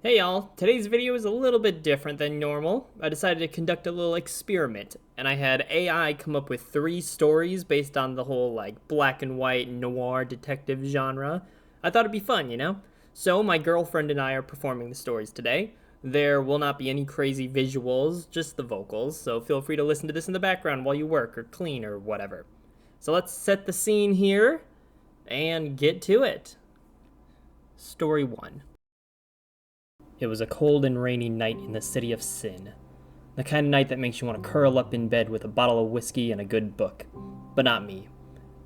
Hey y'all, today's video is a little bit different than normal. I decided to conduct a little experiment, and I had AI come up with 3 stories based on the whole black and white noir detective genre. I thought it'd be fun, you know? So my girlfriend and I are performing the stories today. There will not be any crazy visuals, just the vocals, so feel free to listen to this in the background while you work or clean or whatever. So let's set the scene here and get to it. Story 1. It was a cold and rainy night in the city of Sin. The kind of night that makes you want to curl up in bed with a bottle of whiskey and a good book. But not me.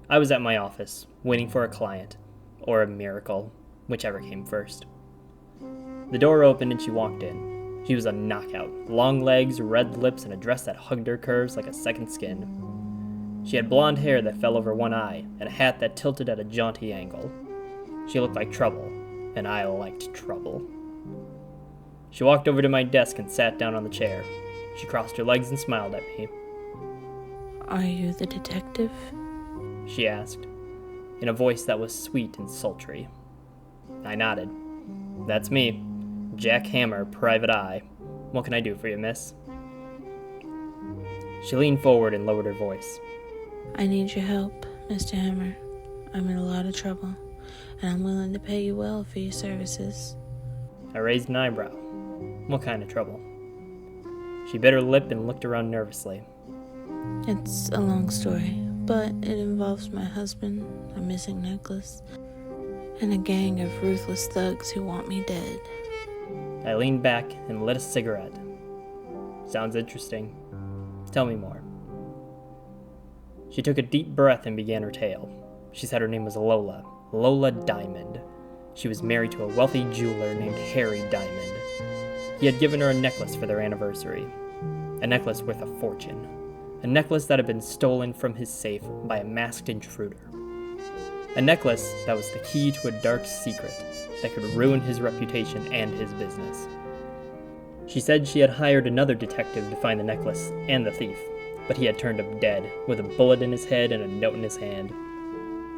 I was at my office, waiting for a client. Or a miracle, whichever came first. The door opened and she walked in. She was a knockout. Long legs, red lips, and a dress that hugged her curves like a second skin. She had blonde hair that fell over one eye, and a hat that tilted at a jaunty angle. She looked like trouble, and I liked trouble. She walked over to my desk and sat down on the chair. She crossed her legs and smiled at me. "Are you the detective?" She asked, in a voice that was sweet and sultry. I nodded. That's me, Jack Hammer, Private Eye. What can I do for you, miss? She leaned forward and lowered her voice. "I need your help, Mr. Hammer. I'm in a lot of trouble, and I'm willing to pay you well for your services." I raised an eyebrow. What kind of trouble? She bit her lip and looked around nervously. "It's a long story, but it involves my husband, a missing necklace, and a gang of ruthless thugs who want me dead." I leaned back and lit a cigarette. Sounds interesting. Tell me more. She took a deep breath and began her tale. She said her name was Lola Diamond. She was married to a wealthy jeweler named Harry Diamond. He had given her a necklace for their anniversary. A necklace worth a fortune. A necklace that had been stolen from his safe by a masked intruder. A necklace that was the key to a dark secret that could ruin his reputation and his business. She said she had hired another detective to find the necklace and the thief, but he had turned up dead with a bullet in his head and a note in his hand.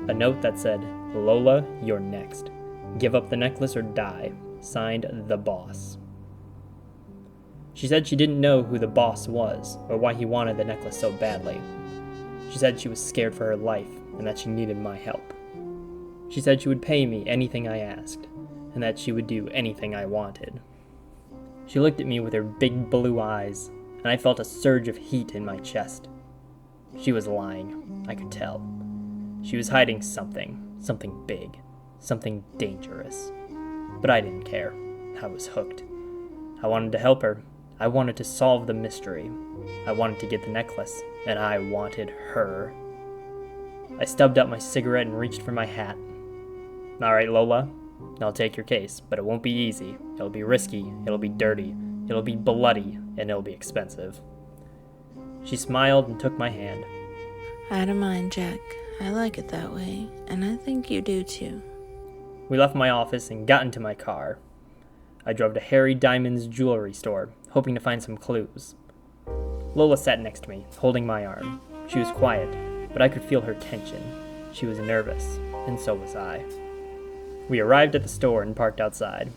A note that said, "Lola, you're next. Give up the necklace or die. Signed, the boss." She said she didn't know who the boss was, or why he wanted the necklace so badly. She said she was scared for her life, and that she needed my help. She said she would pay me anything I asked, and that she would do anything I wanted. She looked at me with her big blue eyes, and I felt a surge of heat in my chest. She was lying, I could tell. She was hiding something big, something dangerous. But I didn't care. I was hooked. I wanted to help her. I wanted to solve the mystery. I wanted to get the necklace, and I wanted her. I stubbed out my cigarette and reached for my hat. All right, Lola, I'll take your case, but it won't be easy. It'll be risky, it'll be dirty, it'll be bloody, and it'll be expensive. She smiled and took my hand. "I don't mind, Jack. I like it that way, and I think you do too." We left my office and got into my car. I drove to Harry Diamond's jewelry store, hoping to find some clues. Lola sat next to me, holding my arm. She was quiet, but I could feel her tension. She was nervous, and so was I. We arrived at the store and parked outside.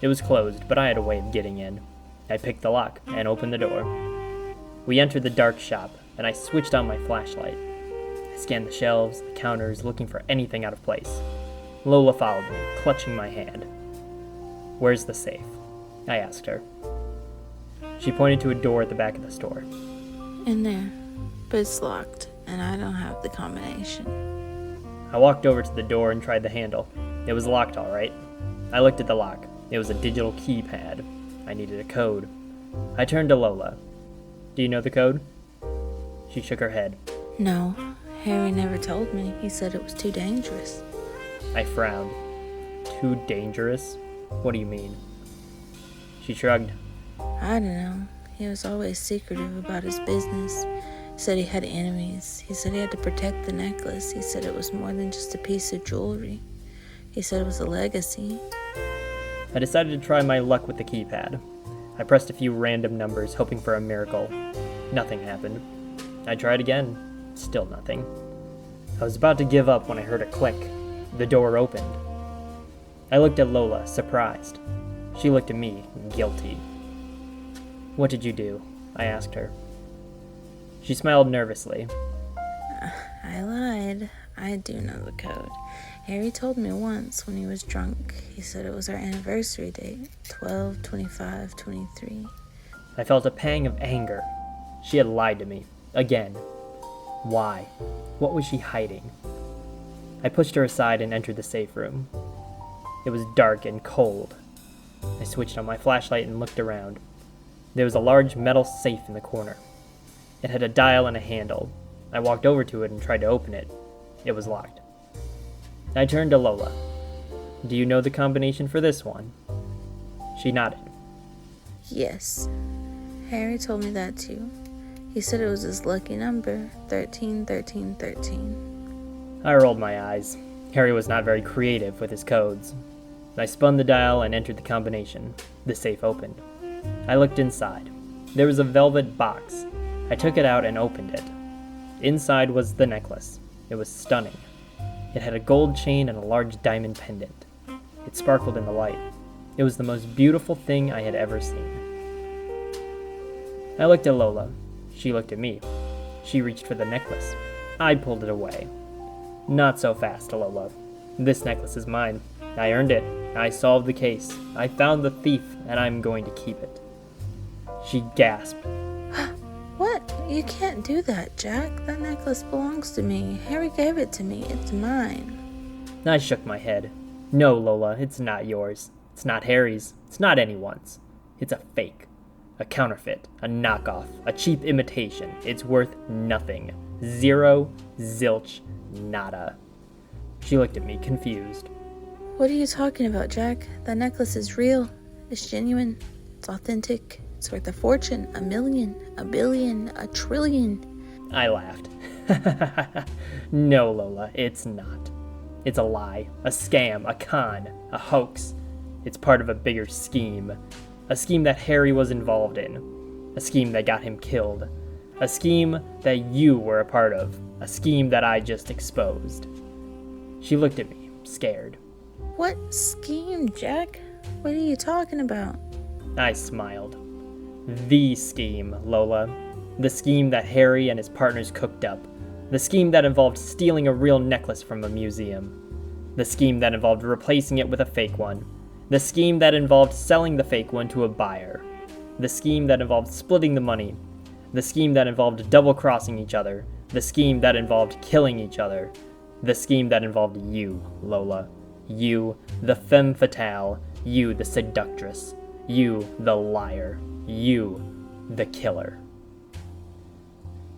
It was closed, but I had a way of getting in. I picked the lock and opened the door. We entered the dark shop, and I switched on my flashlight. I scanned the shelves, the counters, looking for anything out of place. Lola followed me, clutching my hand. "Where's the safe?" I asked her. She pointed to a door at the back of the store. "In there, but it's locked, and I don't have the combination." I walked over to the door and tried the handle. It was locked all right. I looked at the lock. It was a digital keypad. I needed a code. I turned to Lola. "Do you know the code?" She shook her head. "No, Harry never told me. He said it was too dangerous." I frowned. "Too dangerous? What do you mean?" She shrugged. "I don't know. He was always secretive about his business. He said he had enemies. He said he had to protect the necklace. He said it was more than just a piece of jewelry. He said it was a legacy." I decided to try my luck with the keypad. I pressed a few random numbers, hoping for a miracle. Nothing happened. I tried again. Still nothing. I was about to give up when I heard a click. The door opened. I looked at Lola, surprised. She looked at me, guilty. "What did you do?" I asked her. She smiled nervously. I lied. I do know the code. Harry told me once when he was drunk. He said it was our anniversary date, 12/25/23. I felt a pang of anger. She had lied to me. Again. Why? What was she hiding? I pushed her aside and entered the safe room. It was dark and cold. I switched on my flashlight and looked around. There was a large metal safe in the corner. It had a dial and a handle. I walked over to it and tried to open it. It was locked. I turned to Lola. "Do you know the combination for this one?" She nodded. Yes. Harry told me that too. He said it was his lucky number, 131313. I rolled my eyes. Harry was not very creative with his codes. I spun the dial and entered the combination. The safe opened. I looked inside. There was a velvet box. I took it out and opened it. Inside was the necklace. It was stunning. It had a gold chain and a large diamond pendant. It sparkled in the light. It was the most beautiful thing I had ever seen. I looked at Lola. She looked at me. She reached for the necklace. I pulled it away. "Not so fast, Lola. This necklace is mine. I earned it. I solved the case. I found the thief, and I'm going to keep it." She gasped. What? You can't do that, Jack. That necklace belongs to me. Harry gave it to me. It's mine. I shook my head. "No, Lola, it's not yours. It's not Harry's. It's not anyone's. It's a fake. A counterfeit. A knockoff. A cheap imitation. It's worth nothing. Zero, zilch, nada." She looked at me, confused. What are you talking about, Jack? That necklace is real. It's genuine. It's authentic. It's worth a fortune, a million, a billion, a trillion. I laughed. "No, Lola, it's not. It's a lie, a scam, a con, a hoax. It's part of a bigger scheme. A scheme that Harry was involved in. A scheme that got him killed. A scheme that you were a part of. A scheme that I just exposed." She looked at me, scared. What scheme, Jack? What are you talking about? I smiled. "The scheme, Lola. The scheme that Harry and his partners cooked up. The scheme that involved stealing a real necklace from a museum. The scheme that involved replacing it with a fake one. The scheme that involved selling the fake one to a buyer. The scheme that involved splitting the money. The scheme that involved double-crossing each other. The scheme that involved killing each other. The scheme that involved you, Lola. You, the femme fatale. You, the seductress. You, the liar. You, the killer."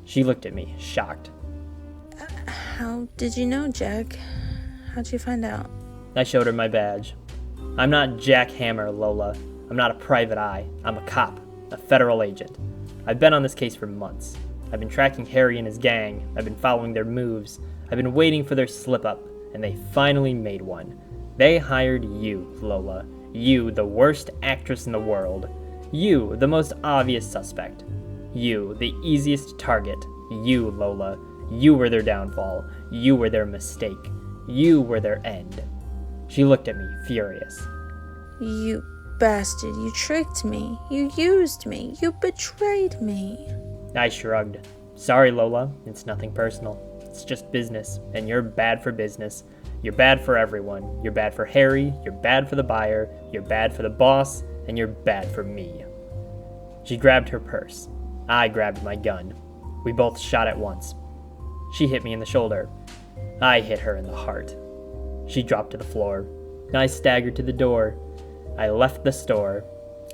She looked at me, shocked. How did you know, Jack? How'd you find out? I showed her my badge. "I'm not Jack Hammer, Lola. I'm not a private eye. I'm a cop, a federal agent. I've been on this case for months. I've been tracking Harry and his gang. I've been following their moves. I've been waiting for their slip-up, and they finally made one. They hired you, Lola. You, the worst actress in the world. You, the most obvious suspect. You, the easiest target. You, Lola. You were their downfall. You were their mistake. You were their end." She looked at me, furious. You bastard, you tricked me. You used me. You betrayed me. I shrugged. "Sorry, Lola. It's nothing personal. It's just business, and you're bad for business. You're bad for everyone. You're bad for Harry. You're bad for the buyer. You're bad for the boss. And you're bad for me." She grabbed her purse. I grabbed my gun. We both shot at once. She hit me in the shoulder. I hit her in the heart. She dropped to the floor. I staggered to the door. I left the store.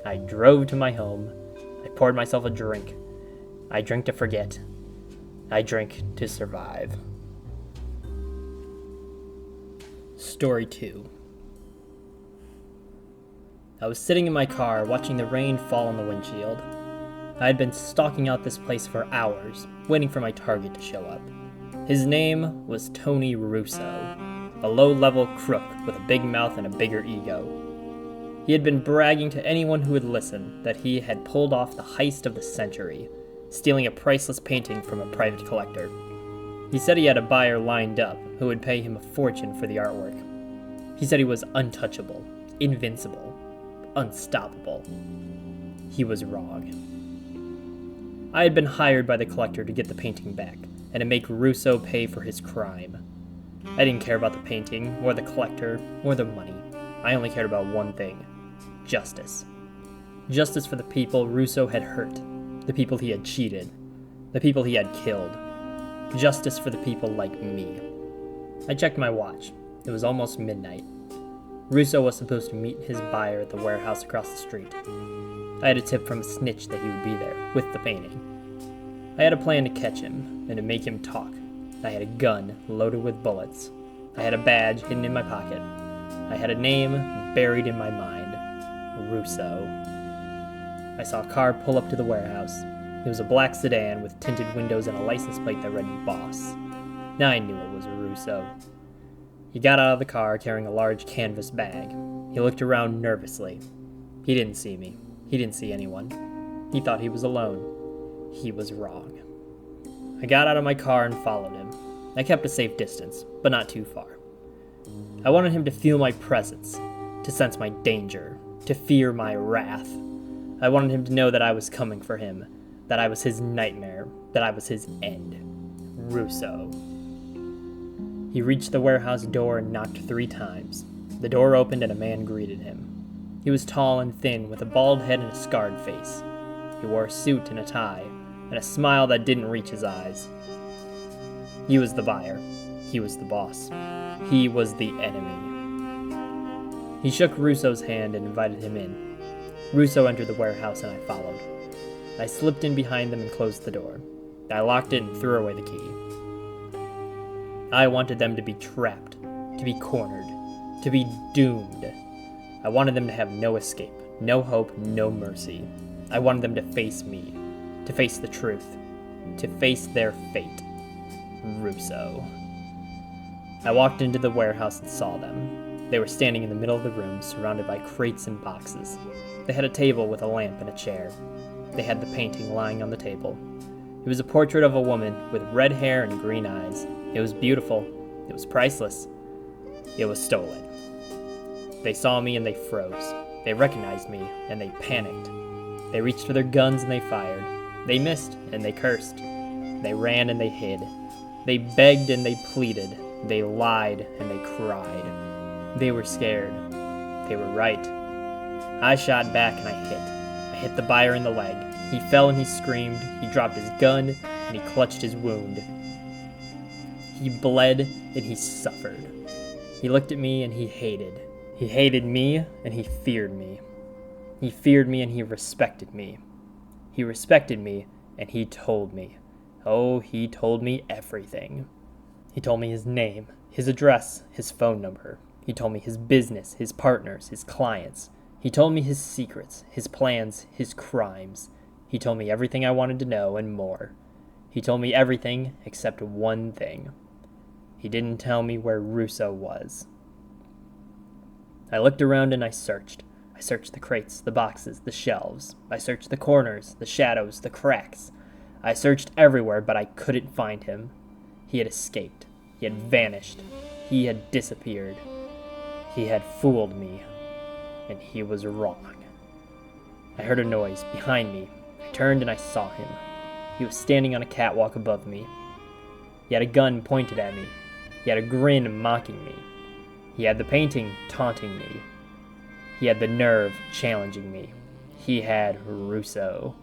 I drove to my home. I poured myself a drink. I drank to forget. I drank to survive. Story 2. I was sitting in my car watching the rain fall on the windshield. I had been stalking out this place for hours, waiting for my target to show up. His name was Tony Russo, a low-level crook with a big mouth and a bigger ego. He had been bragging to anyone who would listen that he had pulled off the heist of the century, stealing a priceless painting from a private collector. He said he had a buyer lined up who would pay him a fortune for the artwork. He said he was untouchable, invincible. unstoppable. He was wrong. I had been hired by the collector to get the painting back, and to make Russo pay for his crime. I didn't care about the painting, or the collector, or the money. I only cared about one thing: justice. Justice for the people Russo had hurt, the people he had cheated, the people he had killed. Justice for the people like me. I checked my watch. It was almost midnight. Russo was supposed to meet his buyer at the warehouse across the street. I had a tip from a snitch that he would be there, with the painting. I had a plan to catch him, and to make him talk. I had a gun loaded with bullets. I had a badge hidden in my pocket. I had a name buried in my mind: Russo. I saw a car pull up to the warehouse. It was a black sedan with tinted windows and a license plate that read Boss. Now I knew it was Russo. He got out of the car carrying a large canvas bag. He looked around nervously. He didn't see me. He didn't see anyone. He thought he was alone. He was wrong. I got out of my car and followed him. I kept a safe distance, but not too far. I wanted him to feel my presence, to sense my danger, to fear my wrath. I wanted him to know that I was coming for him, that I was his nightmare, that I was his end. Russo. He reached the warehouse door and knocked 3 times. The door opened and a man greeted him. He was tall and thin, with a bald head and a scarred face. He wore a suit and a tie, and a smile that didn't reach his eyes. He was the buyer. He was the boss. He was the enemy. He shook Russo's hand and invited him in. Russo entered the warehouse and I followed. I slipped in behind them and closed the door. I locked it and threw away the key. I wanted them to be trapped, to be cornered, to be doomed. I wanted them to have no escape, no hope, no mercy. I wanted them to face me, to face the truth, to face their fate. Russo. I walked into the warehouse and saw them. They were standing in the middle of the room, surrounded by crates and boxes. They had a table with a lamp and a chair. They had the painting lying on the table. It was a portrait of a woman with red hair and green eyes. It was beautiful. It was priceless. It was stolen. They saw me and they froze. They recognized me and they panicked. They reached for their guns and they fired. They missed and they cursed. They ran and they hid. They begged and they pleaded. They lied and they cried. They were scared. They were right. I shot back and I hit. I hit the buyer in the leg. He fell and he screamed. He dropped his gun and he clutched his wound. He bled and he suffered. He looked at me and he hated. He hated me and he feared me. He feared me and he respected me. He respected me and he told me. Oh, he told me everything. He told me his name, his address, his phone number. He told me his business, his partners, his clients. He told me his secrets, his plans, his crimes. He told me everything I wanted to know and more. He told me everything except one thing. He didn't tell me where Russo was. I looked around and I searched. I searched the crates, the boxes, the shelves. I searched the corners, the shadows, the cracks. I searched everywhere, but I couldn't find him. He had escaped. He had vanished. He had disappeared. He had fooled me. And he was wrong. I heard a noise behind me. I turned and I saw him. He was standing on a catwalk above me. He had a gun pointed at me. He had a grin mocking me. He had the painting taunting me. He had the nerve challenging me. He had Russo.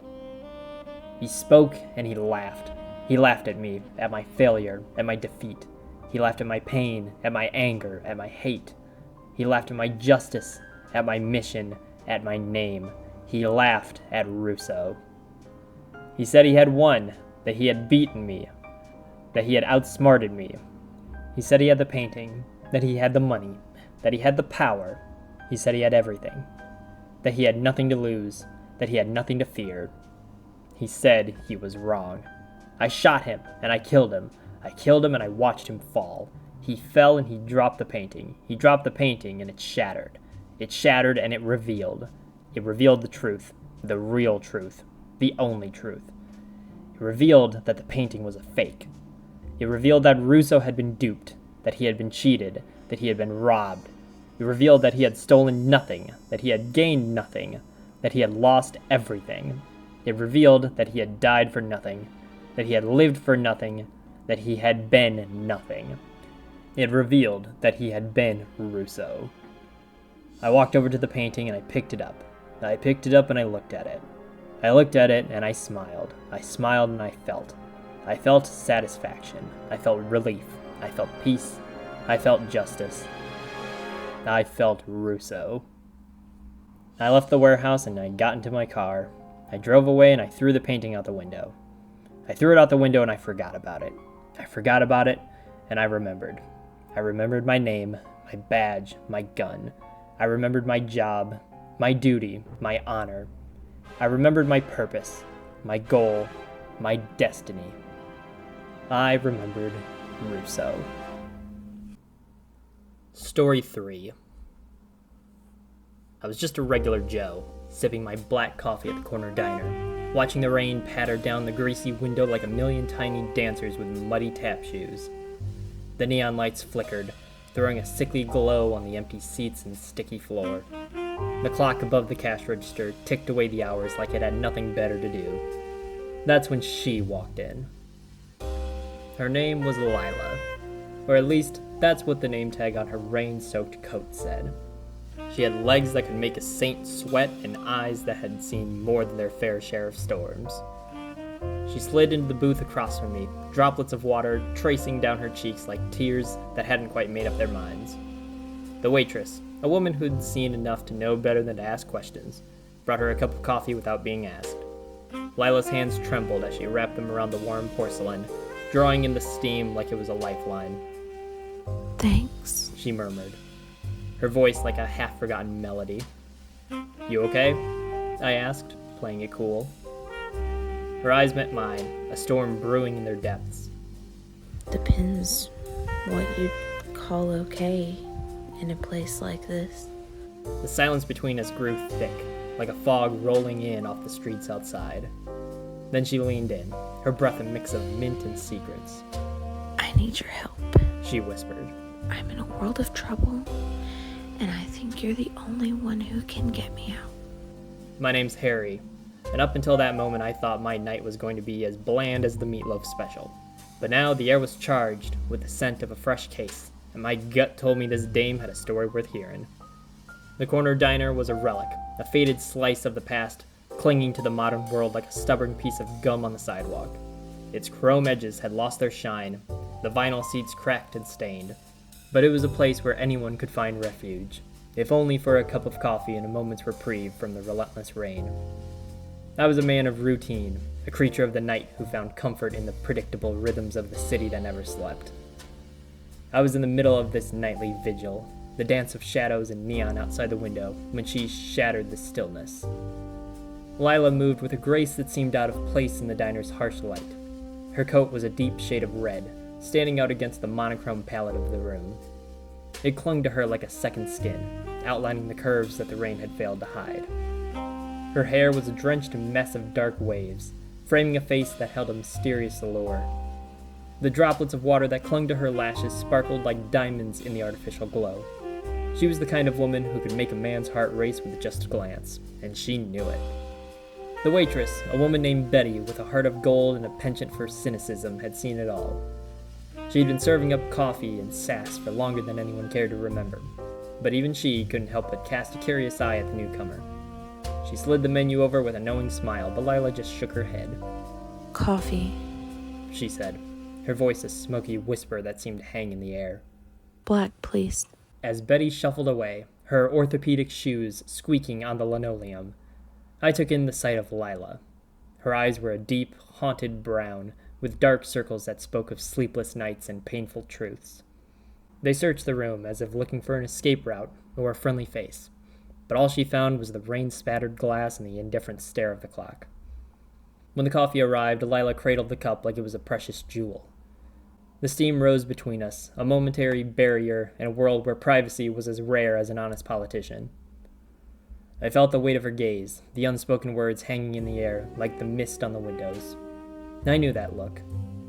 He spoke and he laughed. He laughed at me, at my failure, at my defeat. He laughed at my pain, at my anger, at my hate. He laughed at my justice, at my mission, at my name. He laughed at Russo. He said he had won, that he had beaten me, that he had outsmarted me. He said he had the painting, that he had the money, that he had the power. He said he had everything, that he had nothing to lose, that he had nothing to fear. He said he was wrong. I shot him, and I killed him. I killed him, and I watched him fall. He fell, and he dropped the painting. He dropped the painting, and it shattered. It shattered, and it revealed. It revealed the truth, the real truth, the only truth. It revealed that the painting was a fake. It revealed that Russo had been duped, that he had been cheated, that he had been robbed. It revealed that he had stolen nothing, that he had gained nothing, that he had lost everything. It revealed that he had died for nothing, that he had lived for nothing, that he had been nothing. It revealed that he had been Rousseau. I walked over to the painting and I picked it up. I picked it up and I looked at it. I looked at it and I smiled. I smiled and I felt. I felt satisfaction. I felt relief. I felt peace. I felt justice. I felt Rousseau. I left the warehouse and I got into my car. I drove away and I threw the painting out the window. I threw it out the window and I forgot about it. I forgot about it and I remembered. I remembered my name, my badge, my gun. I remembered my job, my duty, my honor. I remembered my purpose, my goal, my destiny. I remembered Rousseau. Story 3. I was just a regular Joe, sipping my black coffee at the corner diner, watching the rain patter down the greasy window like a million tiny dancers with muddy tap shoes. The neon lights flickered, throwing a sickly glow on the empty seats and sticky floor. The clock above the cash register ticked away the hours like it had nothing better to do. That's when she walked in. Her name was Lila, or at least that's what the name tag on her rain-soaked coat said. She had legs that could make a saint sweat and eyes that had seen more than their fair share of storms. She slid into the booth across from me, droplets of water tracing down her cheeks like tears that hadn't quite made up their minds. The waitress, a woman who'd seen enough to know better than to ask questions, brought her a cup of coffee without being asked. Lila's hands trembled as she wrapped them around the warm porcelain, drawing in the steam like it was a lifeline. Thanks, she murmured, her voice like a half-forgotten melody. You okay? I asked, playing it cool. Her eyes met mine, a storm brewing in their depths. Depends what you'd call okay in a place like this. The silence between us grew thick, like a fog rolling in off the streets outside. Then she leaned in, her breath a mix of mint and secrets. I need your help, she whispered. I'm in a world of trouble, and I think you're the only one who can get me out. My name's Harry, and up until that moment I thought my night was going to be as bland as the meatloaf special. But now the air was charged with the scent of a fresh case, and my gut told me this dame had a story worth hearing. The corner diner was a relic, a faded slice of the past, clinging to the modern world like a stubborn piece of gum on the sidewalk. Its chrome edges had lost their shine, the vinyl seats cracked and stained. But it was a place where anyone could find refuge, if only for a cup of coffee and a moment's reprieve from the relentless rain. I was a man of routine, a creature of the night who found comfort in the predictable rhythms of the city that never slept. I was in the middle of this nightly vigil, the dance of shadows and neon outside the window, when she shattered the stillness. Lila moved with a grace that seemed out of place in the diner's harsh light. Her coat was a deep shade of red, standing out against the monochrome palette of the room. It clung to her like a second skin, outlining the curves that the rain had failed to hide. Her hair was a drenched mess of dark waves, framing a face that held a mysterious allure. The droplets of water that clung to her lashes sparkled like diamonds in the artificial glow. She was the kind of woman who could make a man's heart race with just a glance, and she knew it. The waitress, a woman named Betty with a heart of gold and a penchant for cynicism, had seen it all. She'd been serving up coffee and sass for longer than anyone cared to remember, but even she couldn't help but cast a curious eye at the newcomer. She slid the menu over with a knowing smile, but Lila just shook her head. Coffee, she said, her voice a smoky whisper that seemed to hang in the air. Black, please. As Betty shuffled away, her orthopedic shoes squeaking on the linoleum, I took in the sight of Lila. Her eyes were a deep, haunted brown, with dark circles that spoke of sleepless nights and painful truths. They searched the room as if looking for an escape route or a friendly face, but all she found was the rain-spattered glass and the indifferent stare of the clock. When the coffee arrived, Lila cradled the cup like it was a precious jewel. The steam rose between us, a momentary barrier in a world where privacy was as rare as an honest politician. I felt the weight of her gaze, the unspoken words hanging in the air like the mist on the windows. I knew that look,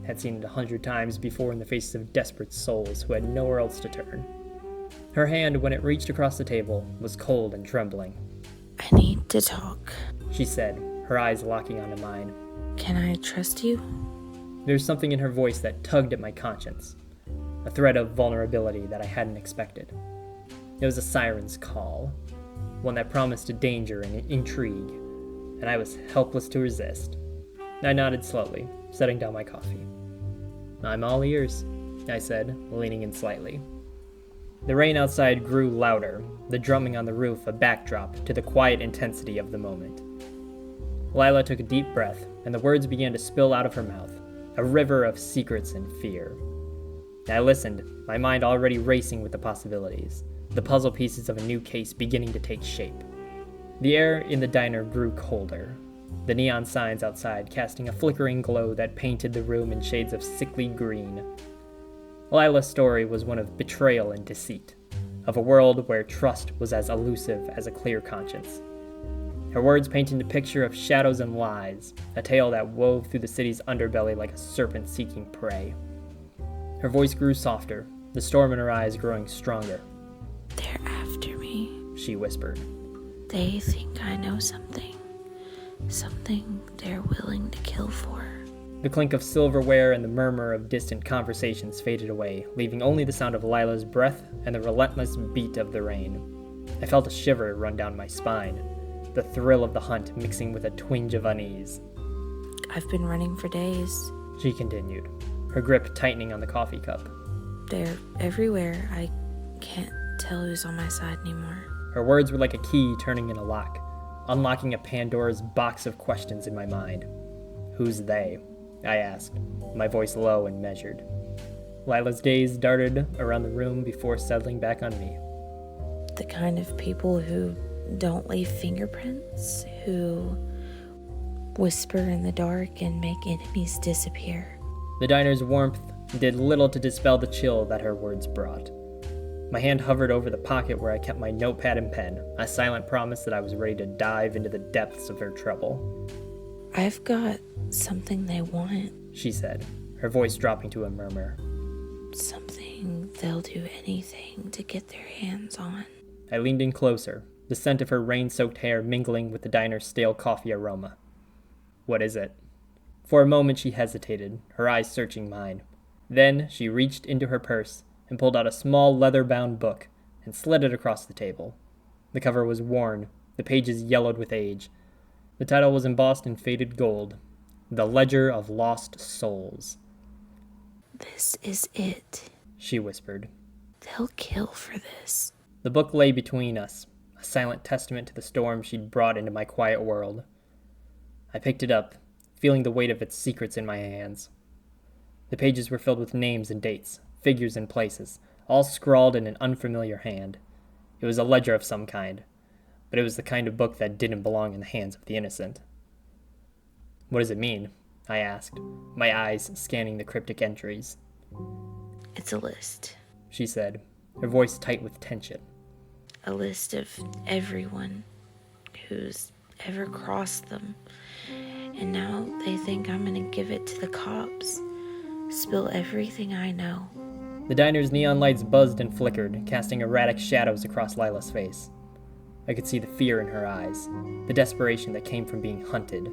had seen it 100 times before in the faces of desperate souls who had nowhere else to turn. Her hand, when it reached across the table, was cold and trembling. I need to talk. She said, her eyes locking onto mine. Can I trust you? There's something in her voice that tugged at my conscience, a thread of vulnerability that I hadn't expected. It was a siren's call, one that promised danger and intrigue, and I was helpless to resist. I nodded slowly, setting down my coffee. I'm all ears, I said, leaning in slightly. The rain outside grew louder, the drumming on the roof a backdrop to the quiet intensity of the moment. Lila took a deep breath, and the words began to spill out of her mouth, a river of secrets and fear. I listened, my mind already racing with the possibilities, the puzzle pieces of a new case beginning to take shape. The air in the diner grew colder, the neon signs outside casting a flickering glow that painted the room in shades of sickly green. Lila's story was one of betrayal and deceit, of a world where trust was as elusive as a clear conscience. Her words painted a picture of shadows and lies, a tale that wove through the city's underbelly like a serpent seeking prey. Her voice grew softer, the storm in her eyes growing stronger. They're after me, she whispered. They think I know something. Something they're willing to kill for. The clink of silverware and the murmur of distant conversations faded away, leaving only the sound of Lila's breath and the relentless beat of the rain. I felt a shiver run down my spine, the thrill of the hunt mixing with a twinge of unease. I've been running for days, she continued, her grip tightening on the coffee cup. They're everywhere. I can't tell who's on my side anymore. Her words were like a key turning in a lock, unlocking a Pandora's box of questions in my mind. Who's they? I asked, my voice low and measured. Lila's gaze darted around the room before settling back on me. The kind of people who don't leave fingerprints, who whisper in the dark and make enemies disappear. The diner's warmth did little to dispel the chill that her words brought. My hand hovered over the pocket where I kept my notepad and pen, a silent promise that I was ready to dive into the depths of her trouble. I've got something they want, she said, her voice dropping to a murmur. Something they'll do anything to get their hands on. I leaned in closer, the scent of her rain-soaked hair mingling with the diner's stale coffee aroma. What is it? For a moment she hesitated, her eyes searching mine. Then she reached into her purse and pulled out a small leather-bound book and slid it across the table. The cover was worn, the pages yellowed with age. The title was embossed in faded gold, The Ledger of Lost Souls. This is it, she whispered. They'll kill for this. The book lay between us, a silent testament to the storm she'd brought into my quiet world. I picked it up, feeling the weight of its secrets in my hands. The pages were filled with names and dates, figures and places, all scrawled in an unfamiliar hand. It was a ledger of some kind, but it was the kind of book that didn't belong in the hands of the innocent. What does it mean? I asked, my eyes scanning the cryptic entries. It's a list, she said, her voice tight with tension. A list of everyone who's ever crossed them. And now they think I'm gonna give it to the cops. Spill everything I know. The diner's neon lights buzzed and flickered, casting erratic shadows across Lila's face. I could see the fear in her eyes, the desperation that came from being hunted.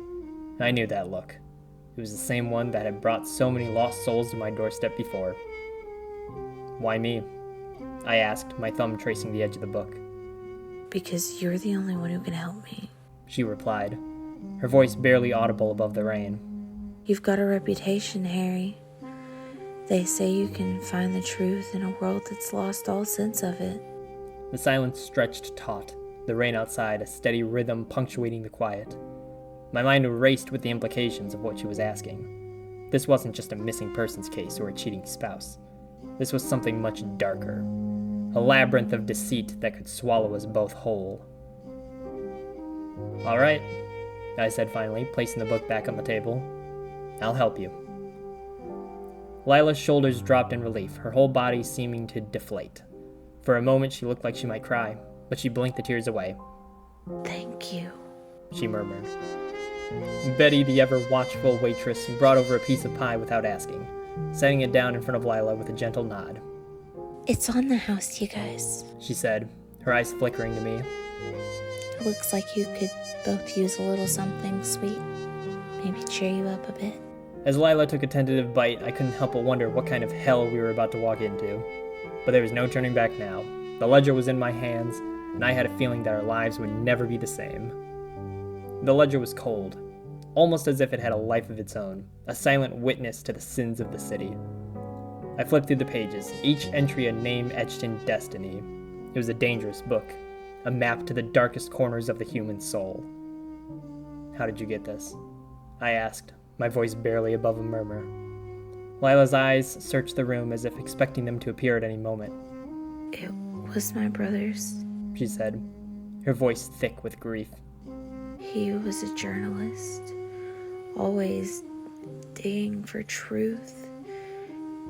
I knew that look. It was the same one that had brought so many lost souls to my doorstep before. Why me? I asked, my thumb tracing the edge of the book. Because you're the only one who can help me, she replied, her voice barely audible above the rain. You've got a reputation, Harry. They say you can find the truth in a world that's lost all sense of it. The silence stretched taut, the rain outside a steady rhythm punctuating the quiet. My mind raced with the implications of what she was asking. This wasn't just a missing persons case or a cheating spouse. This was something much darker, a labyrinth of deceit that could swallow us both whole. All right, I said finally, placing the book back on the table. I'll help you. Lila's shoulders dropped in relief, her whole body seeming to deflate. For a moment she looked like she might cry, but she blinked the tears away. Thank you, she murmured. Betty, the ever-watchful waitress, brought over a piece of pie without asking, setting it down in front of Lila with a gentle nod. It's on the house, you guys. she said, her eyes flickering to me. It looks like you could both use a little something sweet. Maybe cheer you up a bit. As Lila took a tentative bite, I couldn't help but wonder what kind of hell we were about to walk into. But there was no turning back now. The ledger was in my hands, and I had a feeling that our lives would never be the same. The ledger was cold, almost as if it had a life of its own, a silent witness to the sins of the city. I flipped through the pages, each entry a name etched in destiny. It was a dangerous book, a map to the darkest corners of the human soul. "How did you get this?" I asked, my voice barely above a murmur. Lila's eyes searched the room as if expecting them to appear at any moment. It was my brother's. She said, her voice thick with grief. He was a journalist, always digging for truth.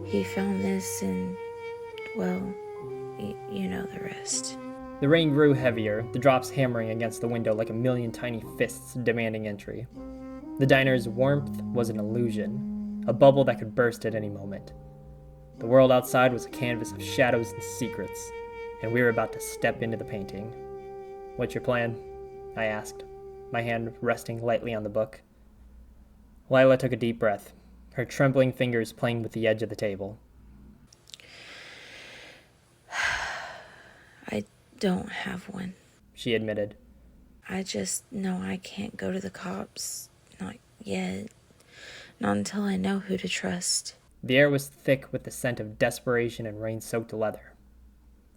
He found this and, well, you know the rest. The rain grew heavier, the drops hammering against the window like a million tiny fists demanding entry. The diner's warmth was an illusion, a bubble that could burst at any moment. The world outside was a canvas of shadows and secrets, and we were about to step into the painting. "What's your plan?" I asked, my hand resting lightly on the book. Lila took a deep breath, her trembling fingers playing with the edge of the table. I don't have one, she admitted. I just know I can't go to the cops. Not yet. Not until I know who to trust. The air was thick with the scent of desperation and rain-soaked leather.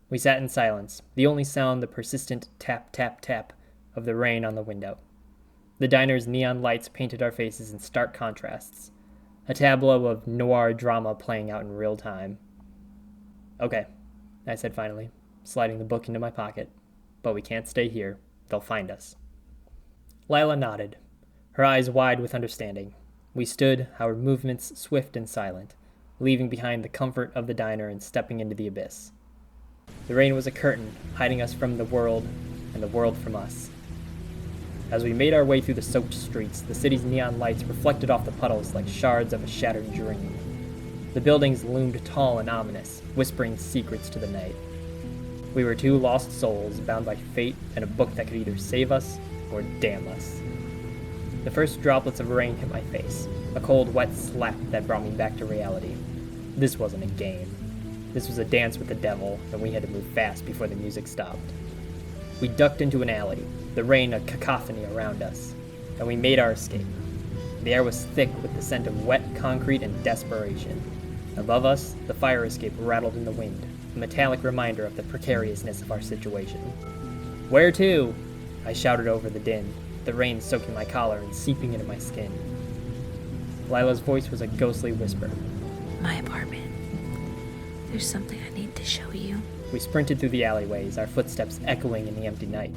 We sat in silence, the only sound the persistent tap, tap, tap of the rain on the window. The diner's neon lights painted our faces in stark contrasts, a tableau of noir drama playing out in real time. "Okay," I said finally, sliding the book into my pocket. "But we can't stay here. They'll find us." Lila nodded, her eyes wide with understanding. We stood, our movements swift and silent, leaving behind the comfort of the diner and stepping into the abyss. The rain was a curtain, hiding us from the world and the world from us. As we made our way through the soaked streets, the city's neon lights reflected off the puddles like shards of a shattered dream. The buildings loomed tall and ominous, whispering secrets to the night. We were two lost souls bound by fate and a book that could either save us or damn us. The first droplets of rain hit my face, a cold, wet slap that brought me back to reality. This wasn't a game. This was a dance with the devil, and we had to move fast before the music stopped. We ducked into an alley, the rain a cacophony around us, and we made our escape. The air was thick with the scent of wet concrete and desperation. Above us, the fire escape rattled in the wind, a metallic reminder of the precariousness of our situation. "Where to?" I shouted over the din, the rain soaking my collar and seeping into my skin. Lila's voice was a ghostly whisper. My apartment. There's something I need to show you. We sprinted through the alleyways, our footsteps echoing in the empty night.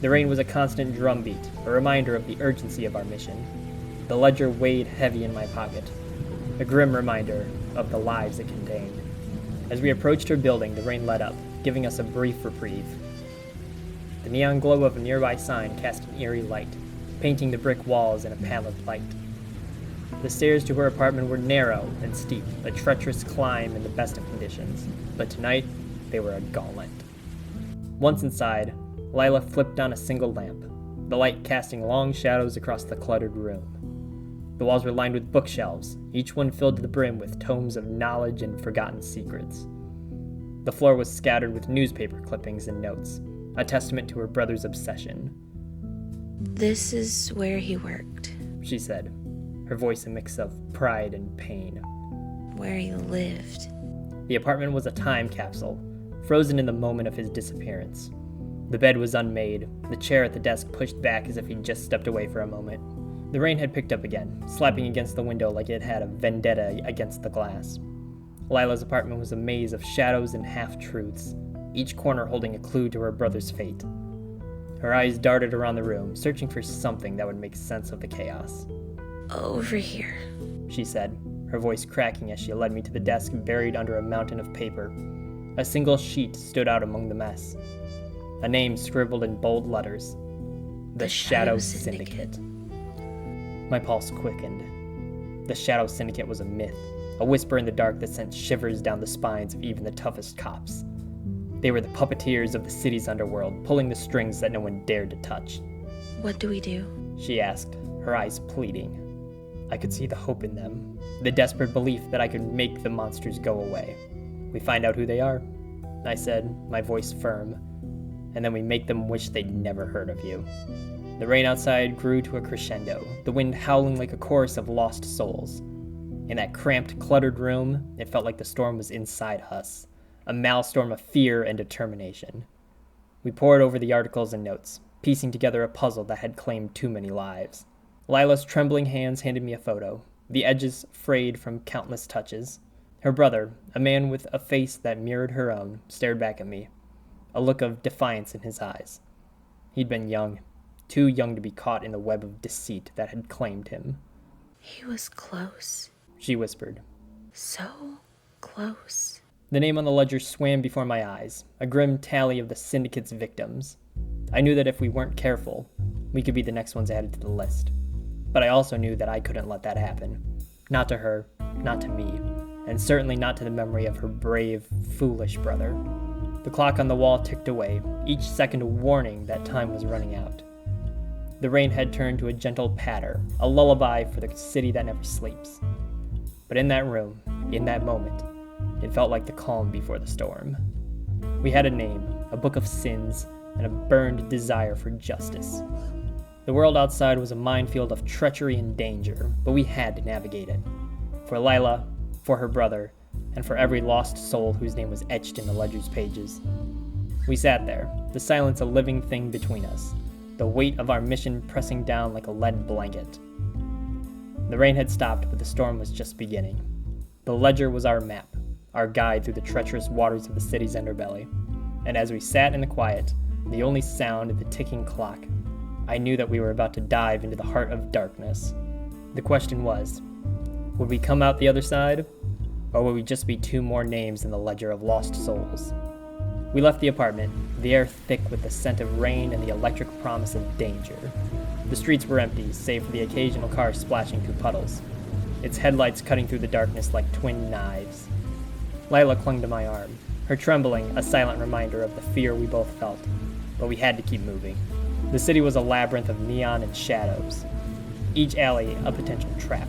The rain was a constant drumbeat, a reminder of the urgency of our mission. The ledger weighed heavy in my pocket, a grim reminder of the lives it contained. As we approached her building, the rain let up, giving us a brief reprieve. The neon glow of a nearby sign cast an eerie light, painting the brick walls in a pallid light. The stairs to her apartment were narrow and steep, a treacherous climb in the best of conditions, but tonight they were a gauntlet. Once inside, Lila flipped on a single lamp, the light casting long shadows across the cluttered room. The walls were lined with bookshelves, each one filled to the brim with tomes of knowledge and forgotten secrets. The floor was scattered with newspaper clippings and notes, a testament to her brother's obsession. This is where he worked. She said, her voice a mix of pride and pain. Where he lived. The apartment was a time capsule, frozen in the moment of his disappearance. The bed was unmade, the chair at the desk pushed back as if he'd just stepped away for a moment. The rain had picked up again, slapping against the window like it had a vendetta against the glass. Lila's apartment was a maze of shadows and half-truths, each corner holding a clue to her brother's fate. Her eyes darted around the room, searching for something that would make sense of the chaos. Over here, she said, her voice cracking as she led me to the desk buried under a mountain of paper. A single sheet stood out among the mess. A name scribbled in bold letters. The Shadow Syndicate. My pulse quickened. The Shadow Syndicate was a myth, a whisper in the dark that sent shivers down the spines of even the toughest cops. They were the puppeteers of the city's underworld, pulling the strings that no one dared to touch. What do we do? She asked, her eyes pleading. I could see the hope in them, the desperate belief that I could make the monsters go away. We find out who they are, I said, my voice firm, and then we make them wish they'd never heard of you. The rain outside grew to a crescendo, the wind howling like a chorus of lost souls. In that cramped, cluttered room, it felt like the storm was inside us, a maelstrom of fear and determination. We pored over the articles and notes, piecing together a puzzle that had claimed too many lives. Lila's trembling hands handed me a photo, the edges frayed from countless touches. Her brother, a man with a face that mirrored her own, stared back at me, a look of defiance in his eyes. He'd been young, too young to be caught in the web of deceit that had claimed him. He was close. She whispered. So close. The name on the ledger swam before my eyes, a grim tally of the syndicate's victims. I knew that if we weren't careful, we could be the next ones added to the list. But I also knew that I couldn't let that happen. Not to her, not to me, and certainly not to the memory of her brave, foolish brother. The clock on the wall ticked away, each second a warning that time was running out. The rain had turned to a gentle patter, a lullaby for the city that never sleeps. But in that room, in that moment, it felt like the calm before the storm. We had a name, a book of sins, and a burned desire for justice. The world outside was a minefield of treachery and danger, but we had to navigate it. For Lila, for her brother, and for every lost soul whose name was etched in the ledger's pages. We sat there, the silence a living thing between us, the weight of our mission pressing down like a lead blanket. The rain had stopped, but the storm was just beginning. The ledger was our map, our guide through the treacherous waters of the city's underbelly. And as we sat in the quiet, the only sound of the ticking clock, I knew that we were about to dive into the heart of darkness. The question was, would we come out the other side, or would we just be two more names in the ledger of lost souls? We left the apartment, the air thick with the scent of rain and the electric promise of danger. The streets were empty, save for the occasional car splashing through puddles, its headlights cutting through the darkness like twin knives. Lila clung to my arm, her trembling a silent reminder of the fear we both felt, but we had to keep moving. The city was a labyrinth of neon and shadows, each alley a potential trap.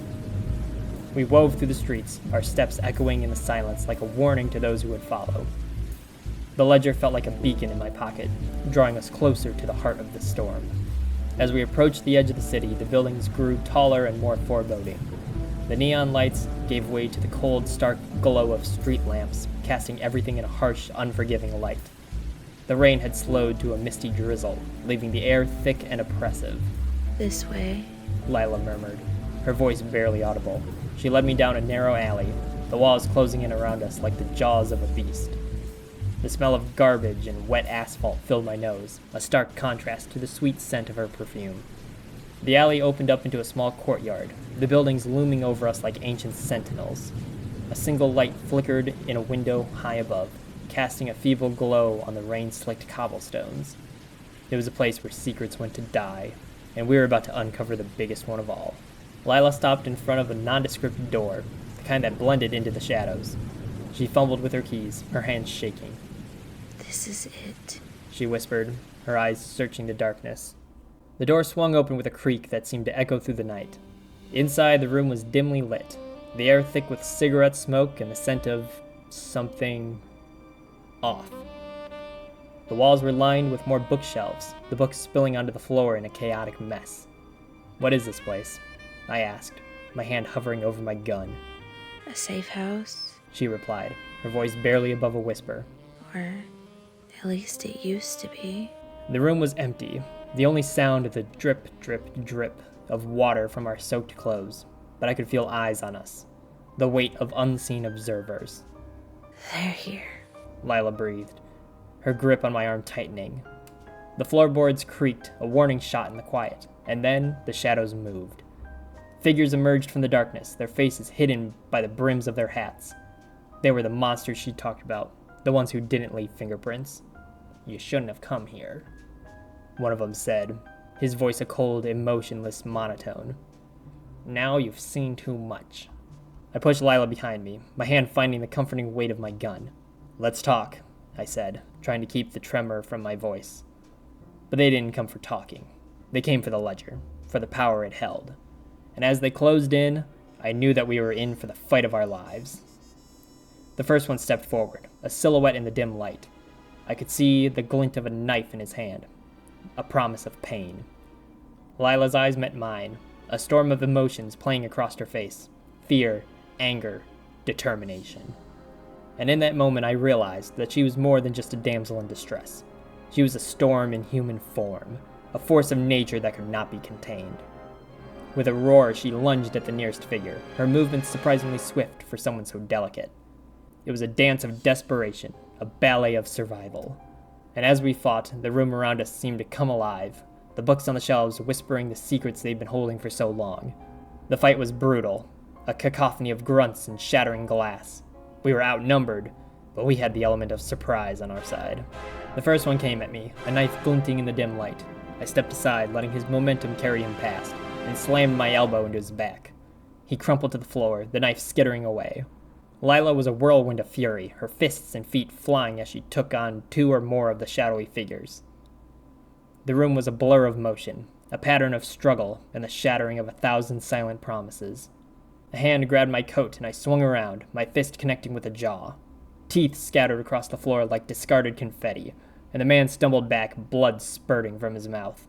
We wove through the streets, our steps echoing in the silence like a warning to those who would follow. The ledger felt like a beacon in my pocket, drawing us closer to the heart of the storm. As we approached the edge of the city, the buildings grew taller and more foreboding. The neon lights gave way to the cold, stark glow of street lamps, casting everything in a harsh, unforgiving light. The rain had slowed to a misty drizzle, leaving the air thick and oppressive. This way. Lila murmured, her voice barely audible. She led me down a narrow alley, the walls closing in around us like the jaws of a beast. The smell of garbage and wet asphalt filled my nose, a stark contrast to the sweet scent of her perfume. The alley opened up into a small courtyard, the buildings looming over us like ancient sentinels. A single light flickered in a window high above, casting a feeble glow on the rain-slicked cobblestones. It was a place where secrets went to die, and we were about to uncover the biggest one of all. Lila stopped in front of a nondescript door, the kind that blended into the shadows. She fumbled with her keys, her hands shaking. This is it, she whispered, her eyes searching the darkness. The door swung open with a creak that seemed to echo through the night. Inside, the room was dimly lit, the air thick with cigarette smoke and the scent of something off. The walls were lined with more bookshelves, the books spilling onto the floor in a chaotic mess. What is this place? I asked, my hand hovering over my gun. A safe house? She replied, her voice barely above a whisper. Or at least it used to be. The room was empty, the only sound of the drip, drip, drip of water from our soaked clothes, but I could feel eyes on us, the weight of unseen observers. They're here, Lila breathed, her grip on my arm tightening. The floorboards creaked, a warning shot in the quiet, and then the shadows moved. Figures emerged from the darkness, their faces hidden by the brims of their hats. They were the monsters she talked about, the ones who didn't leave fingerprints. You shouldn't have come here, one of them said, his voice a cold, emotionless monotone. Now you've seen too much. I pushed Lila behind me, my hand finding the comforting weight of my gun. "Let's talk," I said, trying to keep the tremor from my voice. But they didn't come for talking. They came for the ledger, for the power it held. And as they closed in, I knew that we were in for the fight of our lives. The first one stepped forward, a silhouette in the dim light. I could see the glint of a knife in his hand, a promise of pain. Lila's eyes met mine, a storm of emotions playing across her face. Fear, anger, determination. And in that moment I realized that she was more than just a damsel in distress. She was a storm in human form, a force of nature that could not be contained. With a roar, she lunged at the nearest figure, her movements surprisingly swift for someone so delicate. It was a dance of desperation, a ballet of survival. And as we fought, the room around us seemed to come alive, the books on the shelves whispering the secrets they'd been holding for so long. The fight was brutal, a cacophony of grunts and shattering glass. We were outnumbered, but we had the element of surprise on our side. The first one came at me, a knife glinting in the dim light. I stepped aside, letting his momentum carry him past, and slammed my elbow into his back. He crumpled to the floor, the knife skittering away. Lila was a whirlwind of fury, her fists and feet flying as she took on 2 or more of the shadowy figures. The room was a blur of motion, a pattern of struggle, and the shattering of 1,000 silent promises. A hand grabbed my coat and I swung around, my fist connecting with a jaw. Teeth scattered across the floor like discarded confetti, and the man stumbled back, blood spurting from his mouth.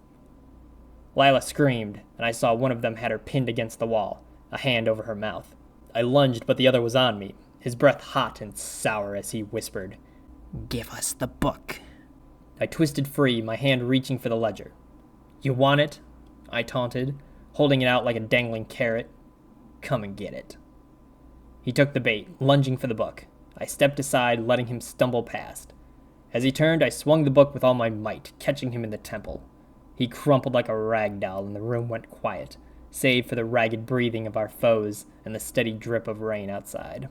Lila screamed, and I saw one of them had her pinned against the wall, a hand over her mouth. I lunged, but the other was on me, his breath hot and sour as he whispered, "Give us the book." I twisted free, my hand reaching for the ledger. "You want it?" I taunted, holding it out like a dangling carrot. "Come and get it." He took the bait, lunging for the book. I stepped aside, letting him stumble past. As he turned, I swung the book with all my might, catching him in the temple. He crumpled like a rag doll, and the room went quiet, save for the ragged breathing of our foes and the steady drip of rain outside.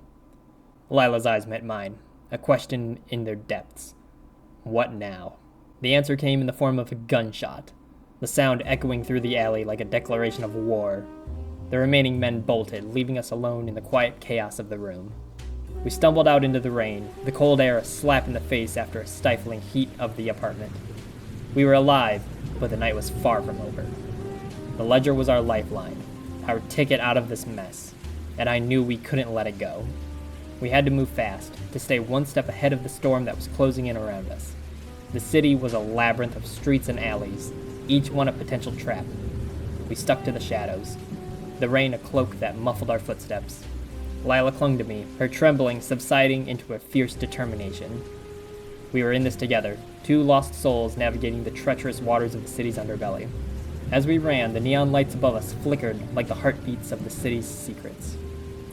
Lila's eyes met mine, a question in their depths. What now? The answer came in the form of a gunshot, the sound echoing through the alley like a declaration of war. The remaining men bolted, leaving us alone in the quiet chaos of the room. We stumbled out into the rain, the cold air a slap in the face after a stifling heat of the apartment. We were alive, but the night was far from over. The ledger was our lifeline, our ticket out of this mess, and I knew we couldn't let it go. We had to move fast, to stay one step ahead of the storm that was closing in around us. The city was a labyrinth of streets and alleys, each one a potential trap. We stuck to the shadows, the rain a cloak that muffled our footsteps. Lila clung to me, her trembling subsiding into a fierce determination. We were in this together, 2 lost souls navigating the treacherous waters of the city's underbelly. As we ran, the neon lights above us flickered like the heartbeats of the city's secrets.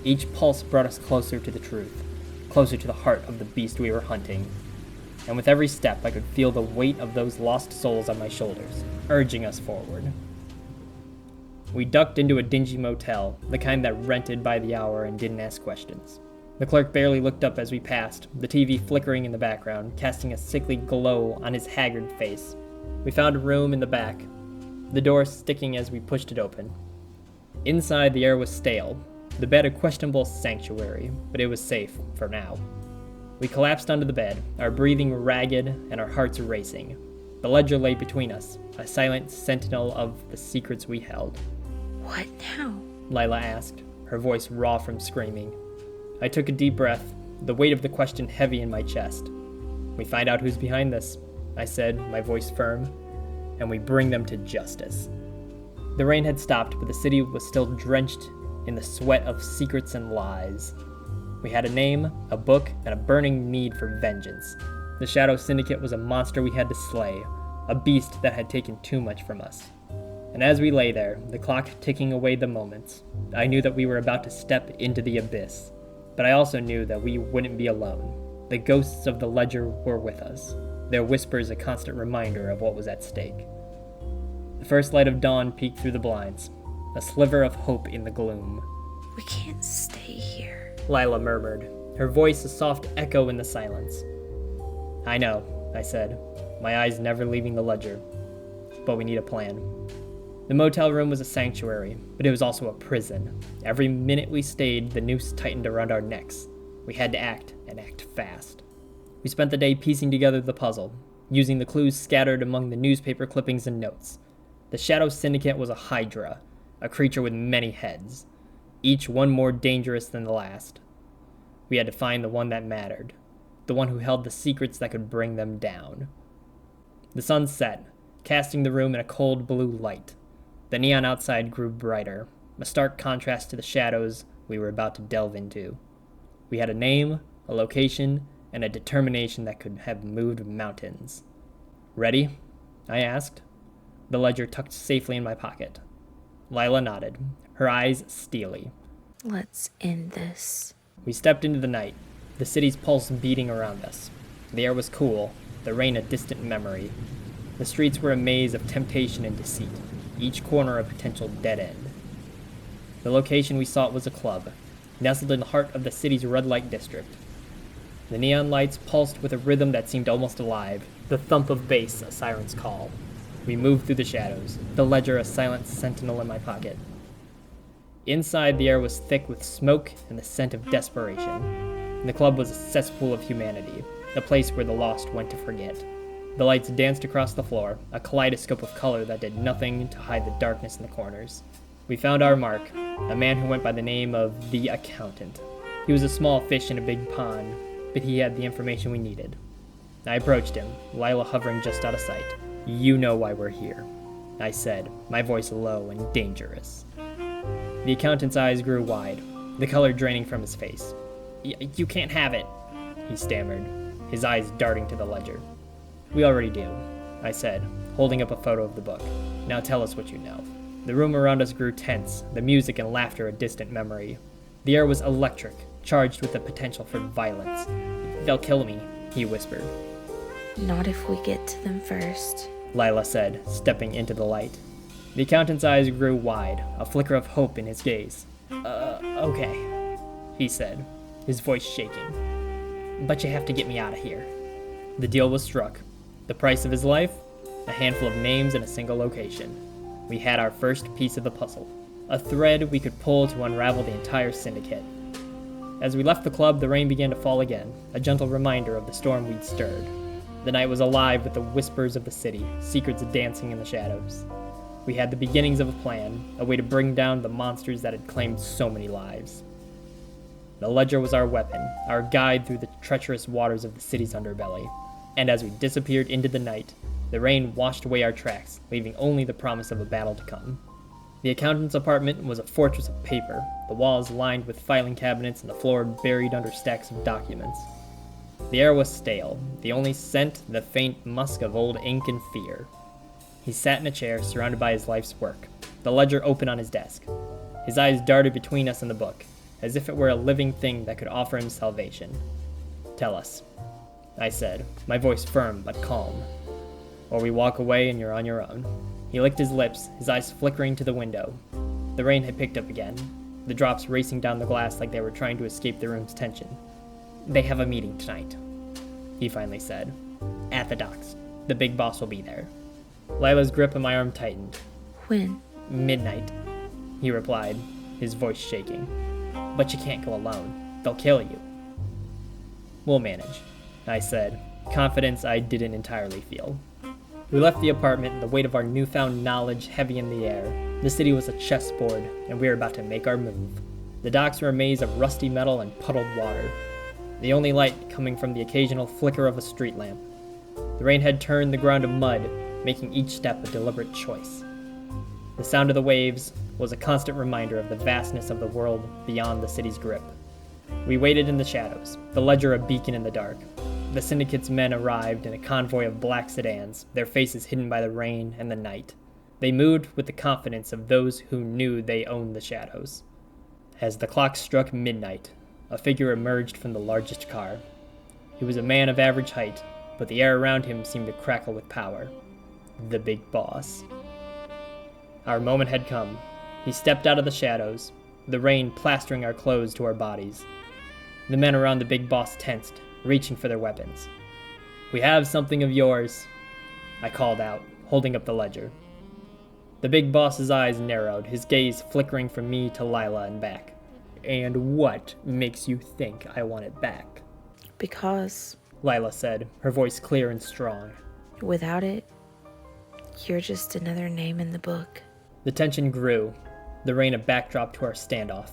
Each pulse brought us closer to the truth, closer to the heart of the beast we were hunting. And with every step, I could feel the weight of those lost souls on my shoulders, urging us forward. We ducked into a dingy motel, the kind that rented by the hour and didn't ask questions. The clerk barely looked up as we passed, the TV flickering in the background, casting a sickly glow on his haggard face. We found a room in the back, the door sticking as we pushed it open. Inside, the air was stale, the bed a questionable sanctuary, but it was safe, for now. We collapsed onto the bed, our breathing ragged and our hearts racing. The ledger lay between us, a silent sentinel of the secrets we held. What now? Lila asked, her voice raw from screaming. I took a deep breath, the weight of the question heavy in my chest. We find out who's behind this, I said, my voice firm, and we bring them to justice. The rain had stopped, but the city was still drenched in the sweat of secrets and lies. We had a name, a book, and a burning need for vengeance. The Shadow Syndicate was a monster we had to slay, a beast that had taken too much from us. And as we lay there, the clock ticking away the moments, I knew that we were about to step into the abyss. But I also knew that we wouldn't be alone. The ghosts of the ledger were with us, their whispers a constant reminder of what was at stake. The first light of dawn peeked through the blinds, a sliver of hope in the gloom. We can't stay here, Lila murmured, her voice a soft echo in the silence. I know, I said, my eyes never leaving the ledger. But we need a plan. The motel room was a sanctuary, but it was also a prison. Every minute we stayed, the noose tightened around our necks. We had to act, and act fast. We spent the day piecing together the puzzle, using the clues scattered among the newspaper clippings and notes. The Shadow Syndicate was a hydra, a creature with many heads, each one more dangerous than the last. We had to find the one that mattered, the one who held the secrets that could bring them down. The sun set, casting the room in a cold blue light. The neon outside grew brighter, a stark contrast to the shadows we were about to delve into. We had a name, a location, and a determination that could have moved mountains. "Ready?" I asked, the ledger tucked safely in my pocket. Lila nodded, her eyes steely. Let's end this. We stepped into the night, the city's pulse beating around us. The air was cool, the rain a distant memory. The streets were a maze of temptation and deceit, each corner a potential dead end. The location we sought was a club, nestled in the heart of the city's red light district. The neon lights pulsed with a rhythm that seemed almost alive, the thump of bass a siren's call. We moved through the shadows, the ledger a silent sentinel in my pocket. Inside, the air was thick with smoke and the scent of desperation. The club was a cesspool of humanity, a place where the lost went to forget. The lights danced across the floor, a kaleidoscope of color that did nothing to hide the darkness in the corners. We found our mark, a man who went by the name of the Accountant. He was a small fish in a big pond, but he had the information we needed. I approached him, Lila hovering just out of sight. "You know why we're here," I said, my voice low and dangerous. The accountant's eyes grew wide, the color draining from his face. You can't have it," he stammered, his eyes darting to the ledger. "We already do," I said, holding up a photo of the book. "Now tell us what you know." The room around us grew tense, the music and laughter a distant memory. The air was electric, charged with the potential for violence. "They'll kill me," he whispered. Not if we get to them first, Lila said, stepping into the light. The accountant's eyes grew wide, a flicker of hope in his gaze. Okay, he said, his voice shaking. "But you have to get me out of here." The deal was struck. The price of his life? A handful of names in a single location. We had our first piece of the puzzle, a thread we could pull to unravel the entire syndicate. As we left the club, the rain began to fall again, a gentle reminder of the storm we'd stirred. The night was alive with the whispers of the city, secrets dancing in the shadows. We had the beginnings of a plan, a way to bring down the monsters that had claimed so many lives. The ledger was our weapon, our guide through the treacherous waters of the city's underbelly. And as we disappeared into the night, the rain washed away our tracks, leaving only the promise of a battle to come. The accountant's apartment was a fortress of paper, the walls lined with filing cabinets and the floor buried under stacks of documents. The air was stale, the only scent the faint musk of old ink and fear. He sat in a chair, surrounded by his life's work, the ledger open on his desk. His eyes darted between us and the book, as if it were a living thing that could offer him salvation. "Tell us," I said, my voice firm but calm. "Or we walk away and you're on your own." He licked his lips, his eyes flickering to the window. The rain had picked up again, the drops racing down the glass like they were trying to escape the room's tension. "They have a meeting tonight," he finally said. "At the docks. The big boss will be there." Lila's grip on my arm tightened. When? "Midnight," he replied, his voice shaking. "But you can't go alone. They'll kill you." "We'll manage," I said, confidence I didn't entirely feel. We left the apartment, the weight of our newfound knowledge heavy in the air. The city was a chessboard, and we were about to make our move. The docks were a maze of rusty metal and puddled water, the only light coming from the occasional flicker of a street lamp. The rain had turned the ground to mud, making each step a deliberate choice. The sound of the waves was a constant reminder of the vastness of the world beyond the city's grip. We waited in the shadows, the ledger a beacon in the dark. The syndicate's men arrived in a convoy of black sedans, their faces hidden by the rain and the night. They moved with the confidence of those who knew they owned the shadows. As the clock struck midnight, a figure emerged from the largest car. He was a man of average height, but the air around him seemed to crackle with power. The big boss. Our moment had come. He stepped out of the shadows, the rain plastering our clothes to our bodies. The men around the big boss tensed, reaching for their weapons. "We have something of yours," I called out, holding up the ledger. The big boss's eyes narrowed, his gaze flickering from me to Lila and back. And what makes you think I want it back? Because Lila said, her voice clear and strong. without it, you're just another name in the book. The tension grew, the rain a backdrop to our standoff.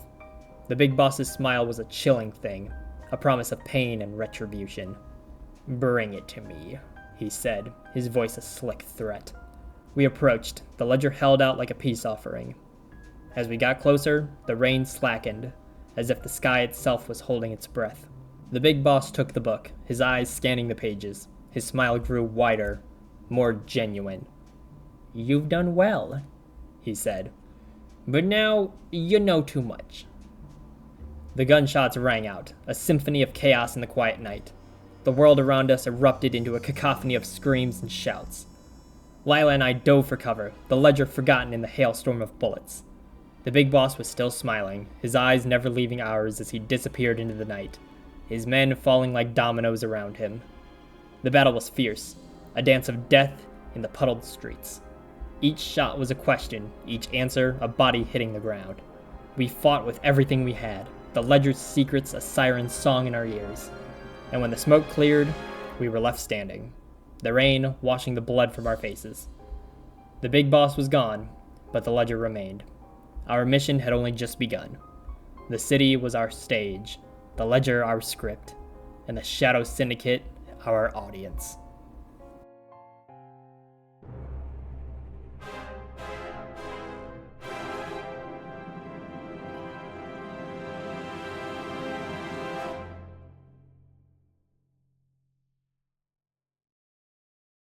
The big boss's smile was a chilling thing, a promise of pain and retribution. Bring it to me, he said, his voice a slick threat. We approached, the ledger held out like a peace offering. As we got closer, the rain slackened, as if the sky itself was holding its breath. The big boss took the book, his eyes scanning the pages. His smile grew wider, more genuine. You've done well, he said. But now, you know too much. The gunshots rang out, a symphony of chaos in the quiet night. The world around us erupted into a cacophony of screams and shouts. Lila and I dove for cover, the ledger forgotten in the hailstorm of bullets. The big boss was still smiling, his eyes never leaving ours as he disappeared into the night, his men falling like dominoes around him. The battle was fierce, a dance of death in the puddled streets. Each shot was a question, each answer a body hitting the ground. We fought with everything we had, the ledger's secrets a siren's song in our ears. And when the smoke cleared, we were left standing, the rain washing the blood from our faces. The big boss was gone, but the ledger remained. Our mission had only just begun. The city was our stage, the ledger our script, and the Shadow Syndicate our audience.